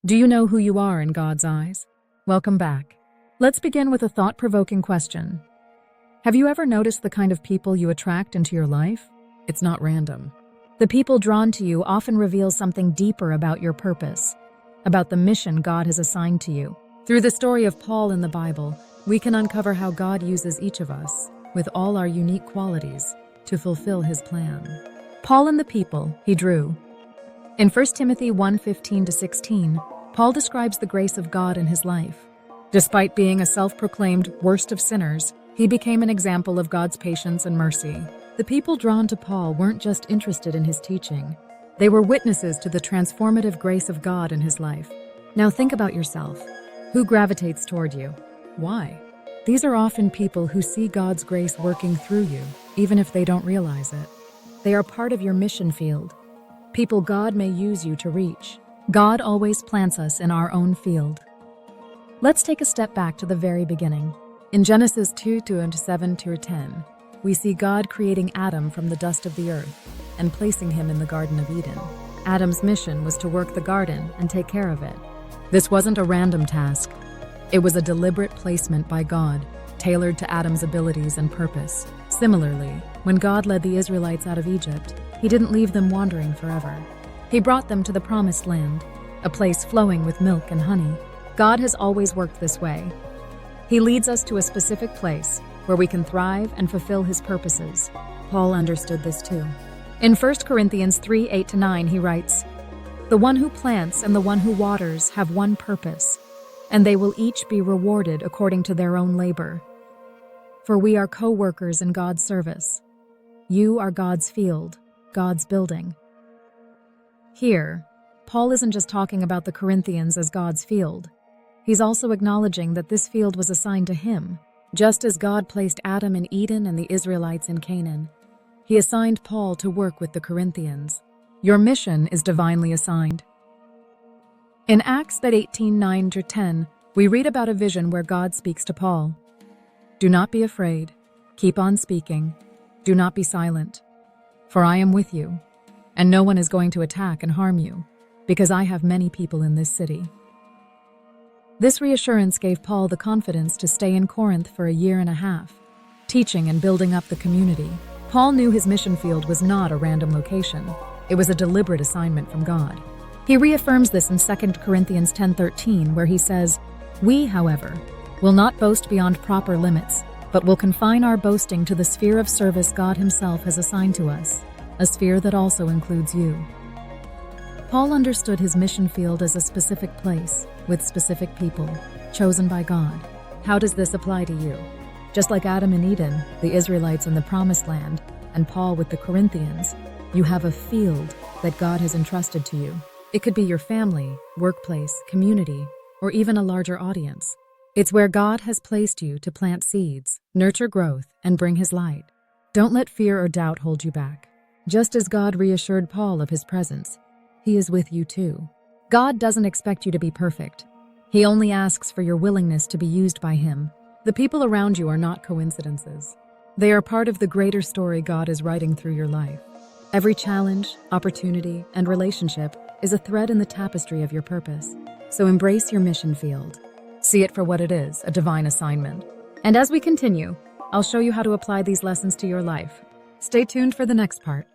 Do you know who you are in God's eyes? Welcome back. Let's begin with a thought-provoking question. Have you ever noticed the kind of people you attract into your life? It's not random. The people drawn to you often reveal something deeper about your purpose, about the mission God has assigned to you. Through the story of Paul in the Bible, we can uncover how God uses each of us, with all our unique qualities, to fulfill his plan. Paul and the people he drew. In 1 Timothy 1:15-16, Paul describes the grace of God in his life. Despite being a self-proclaimed worst of sinners, he became an example of God's patience and mercy. The people drawn to Paul weren't just interested in his teaching. They were witnesses to the transformative grace of God in his life. Now think about yourself. Who gravitates toward you? Why? These are often people who see God's grace working through you, even if they don't realize it. They are part of your mission field. People God may use you to reach. God always plants us in our own field. Let's take a step back to the very beginning. In Genesis 2:7-10, we see God creating Adam from the dust of the earth and placing him in the Garden of Eden. Adam's mission was to work the garden and take care of it. This wasn't a random task. It was a deliberate placement by God, tailored to Adam's abilities and purpose. Similarly, when God led the Israelites out of Egypt, he didn't leave them wandering forever. He brought them to the Promised Land, a place flowing with milk and honey. God has always worked this way. He leads us to a specific place where we can thrive and fulfill his purposes. Paul understood this too. In 1 Corinthians 3:8-9, he writes, "The one who plants and the one who waters have one purpose, and they will each be rewarded according to their own labor. For we are co-workers in God's service. You are God's field, God's building." Here, Paul isn't just talking about the Corinthians as God's field. He's also acknowledging that this field was assigned to him. Just as God placed Adam in Eden and the Israelites in Canaan, he assigned Paul to work with the Corinthians. Your mission is divinely assigned. In Acts 18:9-10, we read about a vision where God speaks to Paul. "Do not be afraid. Keep on speaking. Do not be silent. For I am with you, and no one is going to attack and harm you, because I have many people in this city." This reassurance gave Paul the confidence to stay in Corinth for a year and a half, teaching and building up the community. Paul knew his mission field was not a random location. It was a deliberate assignment from God. He reaffirms this in 2 Corinthians 10:13, where he says, "We, however, will not boast beyond proper limits, but will confine our boasting to the sphere of service God himself has assigned to us, a sphere that also includes you." Paul understood his mission field as a specific place, with specific people, chosen by God. How does this apply to you? Just like Adam in Eden, the Israelites in the Promised Land, and Paul with the Corinthians, you have a field that God has entrusted to you. It could be your family, workplace, community, or even a larger audience. It's where God has placed you to plant seeds, nurture growth, and bring his light. Don't let fear or doubt hold you back. Just as God reassured Paul of his presence, he is with you too. God doesn't expect you to be perfect. He only asks for your willingness to be used by him. The people around you are not coincidences. They are part of the greater story God is writing through your life. Every challenge, opportunity, and relationship is a thread in the tapestry of your purpose. So embrace your mission field. See it for what it is, a divine assignment. And as we continue, I'll show you how to apply these lessons to your life. Stay tuned for the next part.